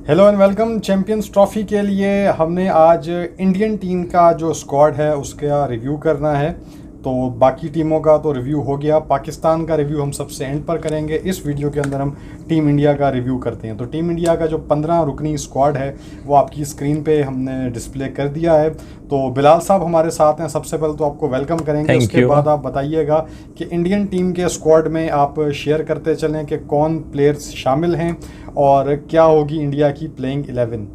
Hello and welcome. Champions trophy के लिए हमने आज इंडियन टीम का जो स्क्वाड है उसका रिव्यू करना है। तो बाकी टीमों का तो रिव्यू हो गया, पाकिस्तान का रिव्यू हम सबसे एंड पर करेंगे। इस वीडियो के अंदर हम टीम इंडिया का रिव्यू करते हैं। तो टीम इंडिया का जो 15 रुकनी स्क्वाड है वो आपकी स्क्रीन पे हमने डिस्प्ले कर दिया है। तो बिलाल साहब हमारे साथ हैं। सबसे पहले तो आपको वेलकम करेंगे, उसके बाद आप बताइएगा कि इंडियन टीम के स्क्वाड में आप शेयर करते चलें कि कौन प्लेयर्स शामिल हैं और क्या होगी इंडिया की प्लेइंग 11।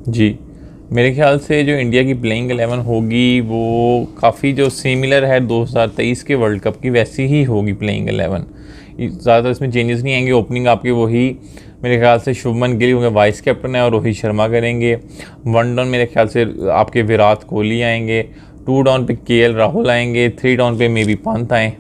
जी, मेरे ख्याल से जो इंडिया की प्लेइंग 11 होगी वो काफ़ी जो सिमिलर है 2023 के वर्ल्ड कप की वैसी ही होगी प्लेइंग 11। ज़्यादा इसमें चेंजेस नहीं आएंगे। ओपनिंग आपकी वही मेरे ख्याल से शुभमन गिल होंगे, वाइस कैप्टन है, और रोहित शर्मा करेंगे। वन डाउन मेरे ख्याल से आपके विराट कोहली आएंगे। टू डाउन पे केएल राहुल आएंगे। थ्री डाउन पे मे बी पंत आएँ।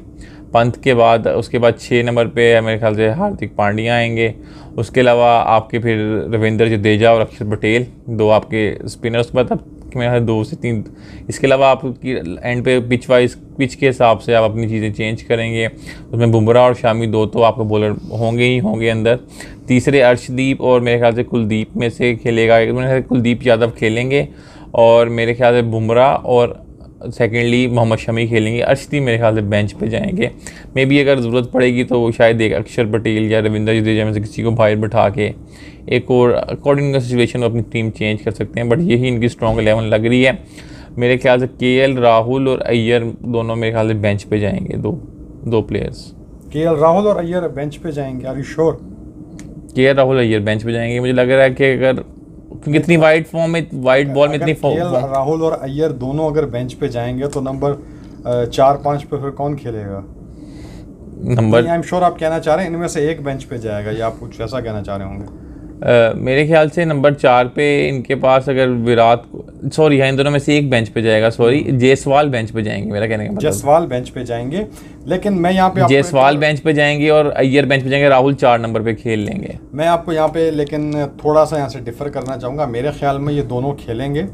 पंत के बाद उसके बाद 6 नंबर पे मेरे ख्याल से हार्दिक पांड्या आएंगे। उसके अलावा आपके फिर रविंद्र जडेजा और अक्षर पटेल, दो आपके स्पिनर। उसके बाद मेरे ख्याल 2 से 3। इसके अलावा आपकी एंड पे पिच के हिसाब से आप अपनी चीज़ें चेंज करेंगे। उसमें बुमराह और शामी दो तो आपको बॉलर होंगे ही होंगे अंदर। तीसरे अर्शदीप और मेरे ख्याल से कुलदीप में से खेलेगा। मेरे ख्याल से कुलदीप यादव खेलेंगे और मेरे ख्याल से बुमराह और सेकेंडली मोहम्मद शमी खेलेंगे। अर्शदीप मेरे ख्याल से बेंच पे जाएंगे। मे बी अगर ज़रूरत पड़ेगी तो वो शायद एक अक्षर पटेल या रविंद्र जडेजा में से किसी को बाहर बिठा के एक और अकॉर्डिंग टू सिचुएशन अपनी टीम चेंज कर सकते हैं। बट यही इनकी स्ट्रॉन्ग 11 लग रही है। मेरे ख्याल से केएल राहुल और अय्यर दोनों मेरे ख्याल से बेंच पे जाएंगे। दो प्लेयर्स केएल राहुल और अय्यर बेंच पे जाएंगे। Are you sure? KL Rahul Iyer bench पे जाएंगे। मुझे लग रहा है कि अगर क्योंकि इतनी वाइड फॉर्म में वाइड बॉल में इतनी राहुल और अय्यर दोनों अगर बेंच पे जाएंगे तो नंबर 4-5 पे फिर कौन खेलेगा? नंबर आई एम श्योर आप कहना चाह रहे हैं इनमें से एक बेंच पे जाएगा, या आप कुछ ऐसा कहना चाह रहे होंगे? मेरे ख्याल से नंबर 4 पे इनके पास अगर इन दोनों में से एक बेंच पे जाएगा। जायसवाल बेंच पे जाएंगे। मेरा कहने का मतलब जायसवाल बेंच पे जाएंगे, लेकिन मैं यहाँ पे जायसवाल बेंच पे जाएंगे और अय्यर बेंच पे जाएंगे। राहुल 4 नंबर पे खेल लेंगे। मैं आपको यहाँ पे लेकिन थोड़ा सा यहाँ से डिफर करना चाहूँगा। मेरे ख्याल में ये दोनों खेलेंगे।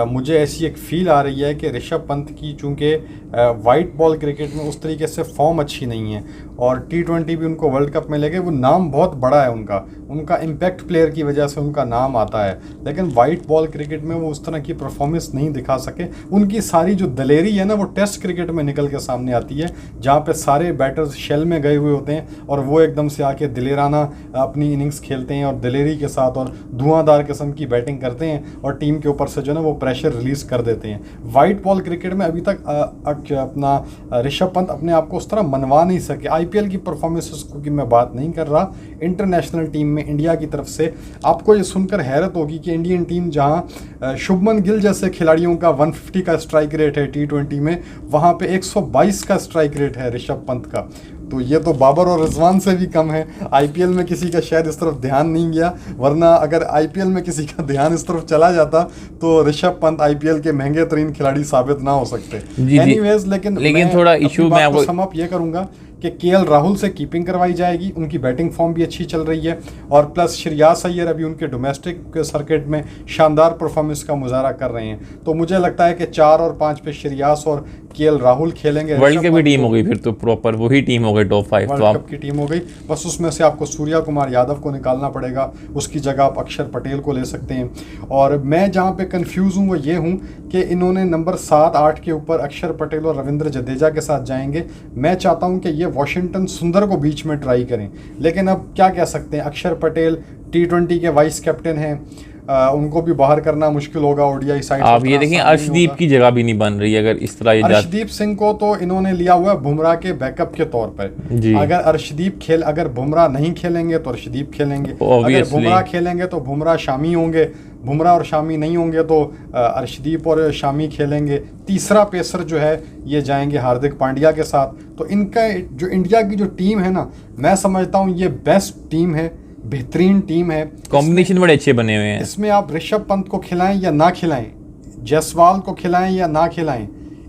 मुझे ऐसी एक फील आ रही है कि ऋषभ पंत की चूँकि वाइट बॉल क्रिकेट में उस तरीके से फॉर्म अच्छी नहीं है और T20 भी उनको वर्ल्ड कप में लेके वो नाम बहुत बड़ा है उनका इम्पैक्ट प्लेयर की वजह से उनका नाम आता है, लेकिन वाइट बॉल क्रिकेट में वो उस तरह की परफॉर्मेंस नहीं दिखा सके। उनकी सारी जो दलेरी है ना वो टेस्ट क्रिकेट में निकल के सामने आती है, जहाँ पे सारे बैटर्स शेल में गए हुए होते हैं और वो एकदम से आके दिलेराना अपनी इनिंग्स खेलते हैं और दिलेरी के साथ और धुआंधार किस्म की बैटिंग करते हैं और टीम के ऊपर से जो है ना वो प्रेशर रिलीज कर देते हैं। वाइट बॉल क्रिकेट में अभी तक अपना ऋषभ पंत अपने आप को उस तरह मनवा नहीं सके। आईपीएल की परफॉर्मेंसेस की मैं बात नहीं कर रहा, इंटरनेशनल टीम में इंडिया की तरफ से आपको ये सुनकर हैरत होगी कि इंडियन टीम जहां शुभमन गिल जैसे खिलाड़ियों का 150 का स्ट्राइक रेट है T20 में, वहां पे 122 का स्ट्राइक रेट है ऋषभ पंत का। तो ये तो बाबर और रिजवान से भी कम है। आईपीएल में किसी का शायद इस तरफ ध्यान नहीं गया, वरना अगर आईपीएल में किसी का ध्यान इस तरफ चला जाता तो ऋषभ पंत आईपीएल के महंगे तरीन खिलाड़ी साबित ना हो सकते। एनीवेज, लेकिन थोड़ा इशू मैं आपको सम अप ये करूंगा कि केएल राहुल से कीपिंग करवाई जाएगी। उनकी बैटिंग फॉर्म भी अच्छी चल रही है और प्लस श्रेयस अय्यर अभी उनके डोमेस्टिक सर्किट में शानदार परफॉर्मेंस का मुजाहरा कर रहे हैं। तो मुझे लगता है कि 4 और 5 पे श्रेयस और केएल राहुल खेलेंगे। वर्ल्ड कप की टीम हो गई फिर तो प्रॉपर वही टीम हो गई टॉप 5। वर्ल्ड कप की टीम हो गई। बस उसमें से आपको सूर्या कुमार यादव को निकालना पड़ेगा, उसकी जगह आप अक्षर पटेल को ले सकते हैं। और मैं जहाँ पे कंफ्यूज हूँ वो ये हूँ कि इन्होंने नंबर 7-8 के ऊपर अक्षर पटेल और रविंद्र जडेजा के साथ जाएंगे। मैं चाहता हूँ कि ये वॉशिंगटन सुंदर को बीच में ट्राई करें, लेकिन अब क्या कह सकते हैं। अक्षर पटेल T20 के वाइस कैप्टन हैं, उनको भी बाहर करना मुश्किल होगा ओडीआई साइड। आप ये देखें अर्शदीप की जगह भी नहीं बन रही अगर इस तरह। अर्शदीप सिंह को तो इन्होंने लिया हुआ है बुमराह के बैकअप के तौर पर। अगर बुमराह नहीं खेलेंगे तो अर्शदीप खेलेंगे, अगर बुमराह खेलेंगे तो बुमराह शामी होंगे, बुमराह और शामी नहीं होंगे तो अर्शदीप और शामी खेलेंगे। तीसरा पेसर जो है ये जाएंगे हार्दिक पांड्या के साथ। तो इनका जो इंडिया की जो टीम है ना, मैं समझता हूँ ये बेस्ट टीम है, बेहतरीन टीम है। कॉम्बिनेशन बड़े अच्छे बने हुए हैं। इसमें आप ऋषभ पंत को खिलाएं या ना खिलाएं, जायसवाल को खिलाएं या ना खिलाएं,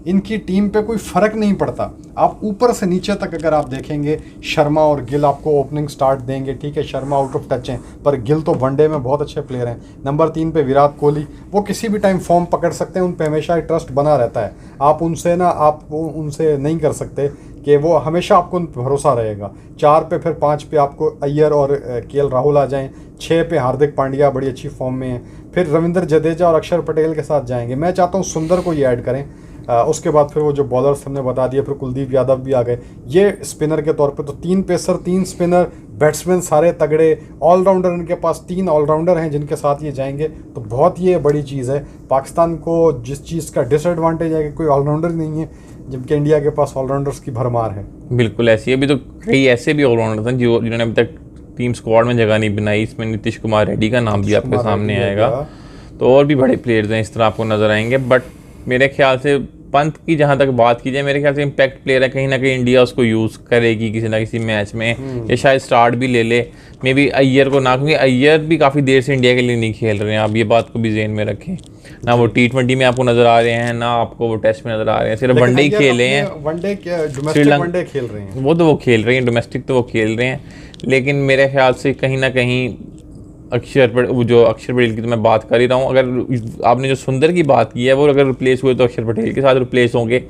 इनकी टीम पे कोई फ़र्क नहीं पड़ता। आप ऊपर से नीचे तक अगर आप देखेंगे, शर्मा और गिल आपको ओपनिंग स्टार्ट देंगे, ठीक है, शर्मा आउट ऑफ टच हैं पर गिल तो वनडे में बहुत अच्छे प्लेयर हैं। नंबर 3 पे विराट कोहली, वो किसी भी टाइम फॉर्म पकड़ सकते हैं, उन पे हमेशा एक ट्रस्ट बना रहता है। आप उनसे नहीं कर सकते कि वो हमेशा आपको उन पे भरोसा रहेगा। 4 पे फिर 5 पे आपको अय्यर और केएल राहुल आ जाएं, 6 पे हार्दिक पांड्या बड़ी अच्छी फॉर्म में है, फिर रविंद्र जडेजा और अक्षर पटेल के साथ जाएंगे। मैं चाहता हूँ सुंदर को ये ऐड करें। उसके बाद फिर वो जो बॉलर्स हमने बता दिए, फिर कुलदीप यादव भी आ गए। ये स्पिनर के तौर पे तो 3 पेसर, 3 स्पिनर, बैट्समैन सारे तगड़े, ऑलराउंडर इनके पास 3 ऑलराउंडर हैं जिनके साथ ये जाएंगे, तो बहुत ये बड़ी चीज़ है। पाकिस्तान को जिस चीज़ का डिसएडवांटेज है कि कोई ऑलराउंडर नहीं है, जबकि इंडिया के पास ऑलराउंडर्स की भरमार है। बिल्कुल ऐसी है। अभी तो कई ऐसे भी ऑलराउंडर हैं जिन्होंने अभी तक टीम स्क्वाड में जगह नहीं बनाई। इसमें नीतीश कुमार रेड्डी का नाम भी आपके सामने आएगा, तो और भी बड़े प्लेयर्स हैं इस तरह आपको नज़र आएंगे। बट मेरे ख्याल से पंत की जहाँ तक बात की जाए, मेरे ख्याल से इम्पैक्ट प्लेयर है, कहीं ना कहीं इंडिया उसको यूज़ करेगी किसी ना किसी मैच में, या शायद स्टार्ट भी ले ले। मे बी अय्यर को ना, क्योंकि अय्यर भी काफ़ी देर से इंडिया के लिए नहीं खेल रहे हैं, आप ये बात को भी ज़हन में रखें। ना वो T20 में आपको नज़र आ रहे हैं, ना आपको वो टेस्ट में नज़र आ रहे हैं, सिर्फ वनडे ही खेले हैं। वनडे डोमेस्टिक वनडे खेल रहे हैं, वो तो वो खेल रहे हैं, डोमेस्टिक तो वो खेल रहे हैं। लेकिन मेरे ख्याल से कहीं ना कहीं अक्षर पटेल की तो मैं बात कर ही रहा हूँ। अगर आपने जो सुंदर की बात की है, वो अगर रिप्लेस हुए तो अक्षर पटेल के साथ रिप्लेस होंगे,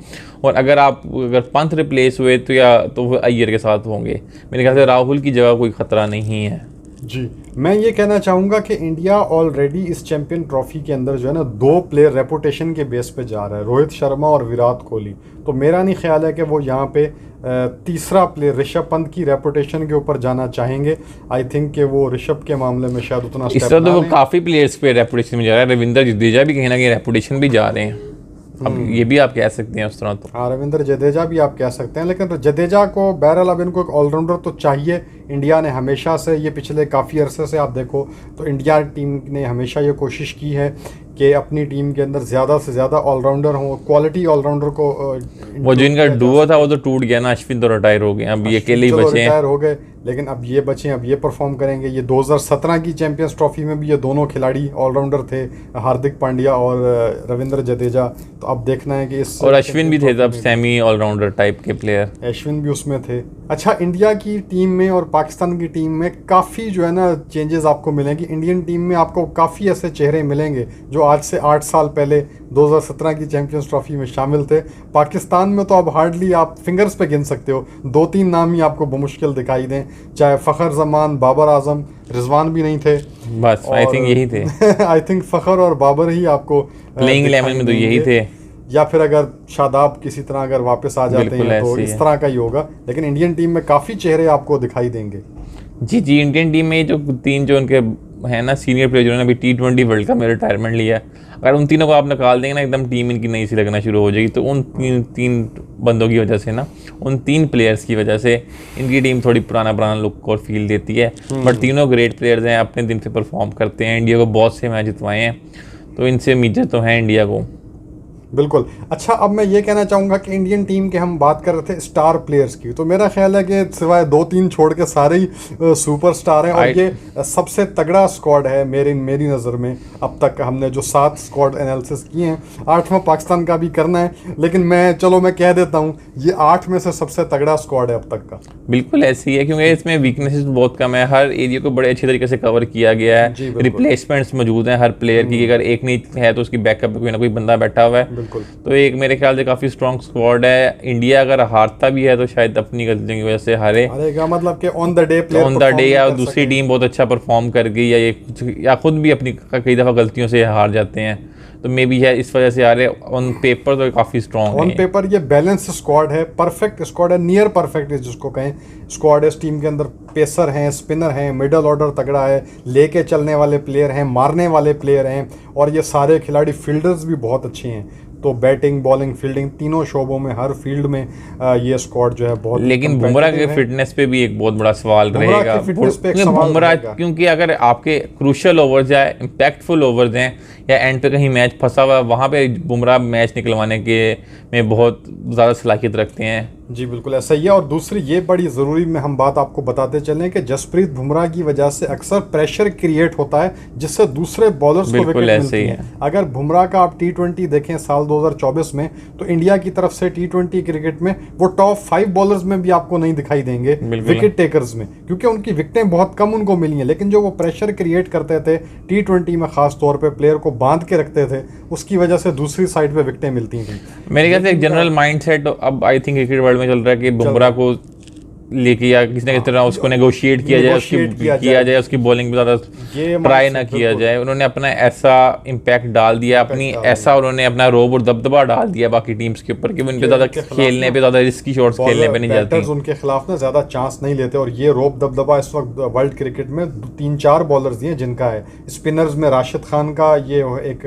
और अगर पंत रिप्लेस हुए तो वो अय्यर के साथ होंगे। मेरे ख्याल से राहुल की जगह कोई ख़तरा नहीं है। जी, मैं ये कहना चाहूँगा कि इंडिया ऑलरेडी इस चैंपियन ट्रॉफी के अंदर जो है ना 2 प्लेयर रेपुटेशन के बेस पे जा रहा है, रोहित शर्मा और विराट कोहली। तो मेरा नहीं ख्याल है कि वो यहाँ पे तीसरा प्लेयर ऋषभ पंत की रेपुटेशन के ऊपर जाना चाहेंगे। आई थिंक कि वो ऋषभ के मामले में शायद उतना इस तरह तो वो काफ़ी प्लेयर्स पे रेपुटेशन में जा रहा है। रविंद्र जडेजा भी कहीं ना कहीं रेपुटेशन भी जा रहे हैं, अब ये भी आप कह सकते हैं उस तरह। तो हाँ, रविंद्र जडेजा भी आप कह सकते हैं, लेकिन जडेजा को बहरहाल अब इनको एक ऑलराउंडर तो चाहिए। इंडिया ने हमेशा से, ये पिछले काफ़ी अरसे से आप देखो तो इंडिया टीम ने हमेशा ये कोशिश की है कि अपनी टीम के अंदर ज़्यादा से ज़्यादा ऑलराउंडर हों, क्वालिटी ऑलराउंडर को। वो जो इनका डुओ था वो तो टूट गया ना, अश्विन तो रिटायर हो गए, अब ये अकेले ही बचे हैं। रिटायर हो गए, लेकिन अब ये बचे हैं, अब ये परफॉर्म करेंगे। ये 2017 की चैंपियंस ट्रॉफी में भी ये दोनों खिलाड़ी ऑलराउंडर थे, हार्दिक पांड्या और रविंद्र जडेजा। तो अब देखना है कि इस, और अश्विन भी थे तब सेमी ऑलराउंडर टाइप के प्लेयर, अश्विन भी उसमें थे। अच्छा, इंडिया की टीम में और पाकिस्तान की टीम में काफ़ी जो है ना चेंजेस आपको मिलेंगी। इंडियन टीम में आपको काफ़ी ऐसे चेहरे मिलेंगे जो आज से 8 साल पहले 2017 की चैंपियंस ट्रॉफी में शामिल थे। पाकिस्तान में तो अब हार्डली आप फिंगर्स पे गिन सकते हो, 2-3 नाम ही आपको बमुश्किल दिखाई दें, चाहे फ़खर जमान, बाबर आजम, रिजवान भी नहीं थे, बस आई थिंक यही थे। आई थिंक फ़खर और बाबर ही आपको प्लेइंग 11 में तो यही थे, या फिर अगर शादाब किसी तरह अगर वापस आ जाते हैं तो इस तरह का ही होगा। लेकिन इंडियन टीम में काफ़ी चेहरे आपको दिखाई देंगे। जी, इंडियन टीम में जो 3 जो उनके है ना सीनियर प्लेयर जिन्होंने अभी T20 वर्ल्ड कप में रिटायरमेंट लिया है, अगर उन तीनों को आप निकाल देंगे ना, एकदम टीम इनकी नई सी लगना शुरू हो जाएगी। तो उन तीन बंदों की वजह से ना, उन 3 प्लेयर्स की वजह से इनकी टीम थोड़ी पुराना लुक और फील देती है। बट तीनों ग्रेट प्लेयर्स हैं, अपने दिन से परफॉर्म करते हैं, इंडिया को बहुत से मैच जितवाए हैं, तो इनसे उम्मीदें तो हैं इंडिया को। बिल्कुल। अच्छा, अब मैं ये कहना चाहूँगा कि इंडियन टीम के हम बात कर रहे थे स्टार प्लेयर्स की, तो मेरा ख्याल है कि सिवाय 2-3 छोड़ के सारे ही सुपरस्टार हैं, और ये सबसे तगड़ा स्क्वाड है मेरी नज़र में। अब तक हमने जो 7 स्क्वाड एनालिसिस किए हैं, 8वां पाकिस्तान का भी करना है, लेकिन मैं कह देता हूँ ये 8 में से सबसे तगड़ा स्क्वाड है अब तक का। बिल्कुल ऐसी है, क्योंकि इसमें वीकनेसेस बहुत कम है, हर एरिया को बड़े अच्छे तरीके से कवर किया गया है, रिप्लेसमेंट्स मौजूद हैं हर प्लेयर की, अगर एक नहीं है तो उसकी बैकअप में कोई ना कोई बंदा बैठा हुआ है। तो एक मेरे ख्याल से काफ़ी स्ट्रॉन्ग स्क्वाड है। इंडिया अगर हारता भी है तो शायद अपनी गलतियों की वजह से हारेगा, मतलब कि ऑन द डे या दूसरी टीम बहुत अच्छा परफॉर्म कर गई, या खुद भी अपनी कई दफ़ा गलतियों से हार जाते हैं, तो मे बी है इस वजह से आ रहे। ऑन पेपर तो काफ़ी स्ट्रॉन्ग है, ऑन पेपर ये बैलेंस स्क्वाड है, परफेक्ट स्क्वाड है, नियर परफेक्ट जिसको कहें स्क्वाड है। इस टीम के अंदर पेसर हैं, स्पिनर हैं, मिडल ऑर्डर तगड़ा है, लेके चलने वाले प्लेयर हैं, मारने वाले प्लेयर हैं, और ये सारे खिलाड़ी फील्डर्स भी बहुत अच्छे हैं। तो बैटिंग, बॉलिंग, फील्डिंग तीनों शोबों में, हर फील्ड में ये स्क्वाड जो है बहुत। लेकिन बुमराह के फिटनेस पे भी एक बहुत बड़ा सवाल रहेगा, बुमराह, क्योंकि अगर आपके क्रूशियल ओवर्स या इम्पैक्टफुल ओवर्स हैं, या एंड पे कहीं मैच फंसा हुआ है, वहाँ पे बुमराह मैच निकलवाने के में बहुत ज़्यादा सलाहियत रखते हैं। जी बिल्कुल ऐसा ही है। और दूसरी ये बड़ी ज़रूरी में हम बात आपको बताते चलें कि जसप्रीत बुमराह की वजह से अक्सर प्रेशर क्रिएट होता है जिससे दूसरे बॉलर्स को बिल्कुल विकेट ऐसे मिलती ही है। है। अगर बुमराह का आप T20 देखें साल 2024 में, तो इंडिया की तरफ से T20 क्रिकेट में वो टॉप 5 बॉलर्स में भी आपको नहीं दिखाई देंगे, बिल्कुल। विकेट टेकर्स में, क्योंकि उनकी विकेटें बहुत कम उनको मिली हैं। लेकिन जो वो प्रेशर क्रिएट करते थे T20 में, खास तौर पे प्लेयर को बांध के रखते थे, उसकी वजह से दूसरी साइड पे विकेटें मिलती थी। मेरे ख्याल से एक जनरल माइंडसेट अब आई थिंक क्रिकेट वर्ल्ड में चल रहा है कि बुमराह को लेके या किसी न किसी तरह उसको नेगोशिएट किया जाए, उसकी बॉलिंग पे ज़्यादा ट्राई ना किया जाए। उन्होंने अपना ऐसा इम्पैक्ट डाल दिया, उन्होंने अपना रोब और दबदबा डाल दिया बाकी टीम्स के ऊपर कि उन पे ज़्यादा खेलने पे, ज़्यादा रिस्की शॉट्स खेलने पे नहीं जाती, उनके खिलाफ ना ज़्यादा चांस नहीं लेते। और ये रोब दबदबा इस वक्त वर्ल्ड क्रिकेट में 3-4 बॉलर्स हैं जिनका है। स्पिनर्स में राशिद खान का ये एक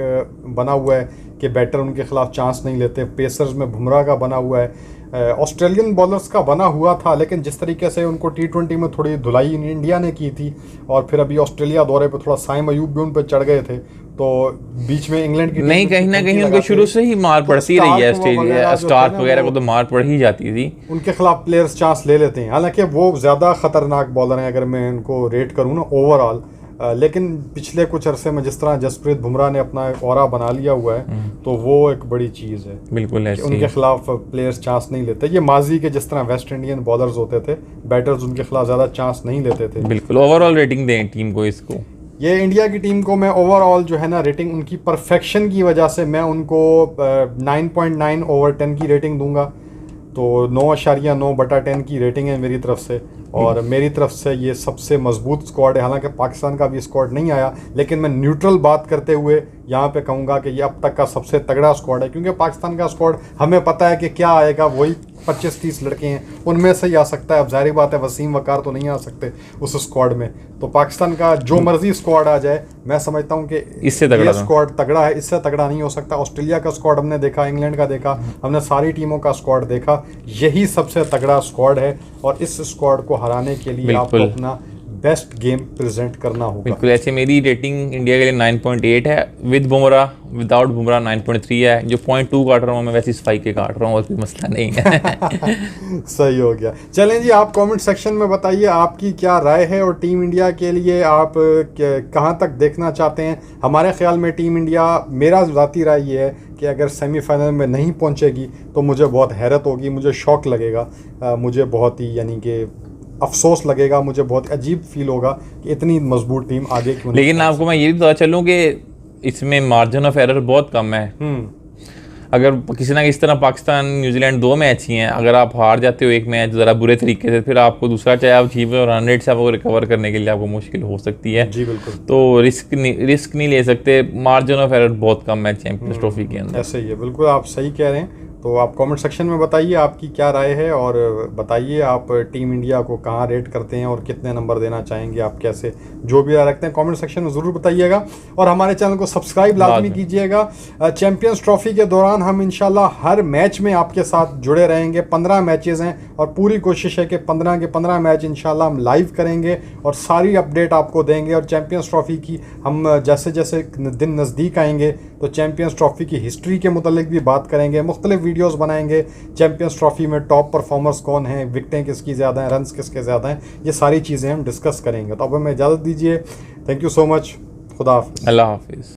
बना हुआ है कि बैटर उनके खिलाफ चांस नहीं लेते। पेसर्स में बुमराह का बना हुआ है। ऑस्ट्रेलियन बॉलर्स का बना हुआ था, लेकिन जिस तरीके से उनको T20 में थोड़ी धुलाई इंडिया ने की थी, और फिर अभी ऑस्ट्रेलिया दौरे पे थोड़ा साइम अयूब भी उन पर चढ़ गए थे, तो बीच में इंग्लैंड की नहीं, कहीं ना कहीं उनको शुरू से ही मार पड़ती रही है। स्टार्क वगैरह को तो मार पड़ ही जाती थी, उनके खिलाफ प्लेयर्स चांस ले लेते हैं। हालांकि वो ज़्यादा खतरनाक बॉलर हैं अगर मैं इनको रेट करूँ ना ओवरऑल, लेकिन पिछले कुछ अरसे में जिस तरह जसप्रीत बुमराह ने अपना एक ऑरा बना लिया हुआ है, तो वो एक बड़ी चीज़ है। बिल्कुल ऐसे उनके खिलाफ प्लेयर्स चांस नहीं लेते। ये माजी के जिस तरह वेस्ट इंडियन बॉलर्स होते थे, बैटर्स उनके खिलाफ ज़्यादा चांस नहीं लेते थे। बिल्कुल। ओवरऑल रेटिंग दें टीम को इसको? ये इंडिया की टीम को मैं ओवरऑल जो है ना रेटिंग, उनकी परफेक्शन की वजह से मैं उनको 9.9 ओवर 10 की रेटिंग दूंगा। तो 9.9/10 की रेटिंग है मेरी तरफ से। और मेरी तरफ से ये सबसे मजबूत स्क्वाड है। हालांकि पाकिस्तान का भी स्क्वाड नहीं आया, लेकिन मैं न्यूट्रल बात करते हुए यहाँ पे कहूँगा कि ये अब तक का सबसे तगड़ा स्क्वाड है, क्योंकि पाकिस्तान का स्क्वाड हमें पता है कि क्या आएगा, वही 25-30 लड़के हैं, उनमें से ही आ सकता है। अब जाहिर बात है वसीम वकार तो नहीं आ सकते उस स्क्वाड में, तो पाकिस्तान का जो मर्जी स्क्वाड आ जाए, मैं समझता हूँ कि इससे तगड़ा स्क्वाड तगड़ा है, इससे तगड़ा नहीं हो सकता। ऑस्ट्रेलिया का स्क्वाड हमने देखा, इंग्लैंड का देखा, हमने सारी टीमों का स्क्वाड देखा, यही सबसे तगड़ा स्क्वाड है। और इस स्क्वाड को हराने के लिए आपको अपना बेस्ट गेम प्रेजेंट करना होगा। बिल्कुल। ऐसे मेरी रेटिंग इंडिया के लिए 9.8 है, विद बुमराह, विदाउट बुमराह 9.3 है। जो 0.2 काट रहा हूँ मैं, वैसे स्पाइक के काट रहा हूँ, और कोई मसला नहीं है। सही हो गया। चलें जी, आप कमेंट सेक्शन में बताइए आपकी क्या राय है, और टीम इंडिया के लिए आप कहाँ तक देखना चाहते हैं। हमारे ख्याल में टीम इंडिया, मेरा ज़ाती राय ये है कि अगर सेमीफाइनल में नहीं पहुँचेगी तो मुझे बहुत हैरत होगी, मुझे शौक लगेगा, मुझे बहुत ही यानी कि अफसोस लगेगा, मुझे बहुत अजीब फील होगा कि इतनी मजबूत टीम आगे क्यों। लेकिन आपको मैं ये भी पता चलूँ कि इसमें मार्जिन ऑफ एरर बहुत कम है। अगर किसी ना किसी तरह पाकिस्तान न्यूजीलैंड 2 मैच ही हैं, अगर आप हार जाते हो एक मैच ज़रा बुरे तरीके से, फिर आपको दूसरा चाहे आप अचीव और 100 से आपको रिकवर करने के लिए आपको मुश्किल हो सकती है। जी बिल्कुल। तो रिस्क नहीं ले सकते, मार्जिन ऑफ एरर बहुत कम है चैंपियंस ट्रॉफी के अंदर। ऐसे ही है, बिल्कुल आप सही कह रहे हैं। तो आप कमेंट सेक्शन में बताइए आपकी क्या राय है, और बताइए आप टीम इंडिया को कहाँ रेट करते हैं और कितने नंबर देना चाहेंगे आप, कैसे जो भी रखते हैं कमेंट सेक्शन में ज़रूर बताइएगा। और हमारे चैनल को सब्सक्राइब लाजमी कीजिएगा। चैंपियंस ट्रॉफी के दौरान हम इंशाल्लाह हर मैच में आपके साथ जुड़े रहेंगे। 15 मैचेस हैं और पूरी कोशिश है कि 15 के 15 मैच इंशाल्लाह हम लाइव करेंगे और सारी अपडेट आपको देंगे। और चैंपियंस ट्रॉफी की हम जैसे जैसे दिन नज़दीक आएंगे तो चैंपियंस ट्रॉफी की हिस्ट्री के मुतालिक भी बात करेंगे, मुख्तलिफ वीडियोस बनाएंगे। चैंपियंस ट्रॉफी में टॉप परफॉर्मर्स कौन हैं, विकेटें किसकी ज़्यादा हैं, रन्स किसके ज़्यादा हैं, ये सारी चीज़ें हम डिस्कस करेंगे। तो अब हमें इजाज़त दीजिए। Thank you so much. खुदा हाफ़िज़। अल्लाह हाफिज़।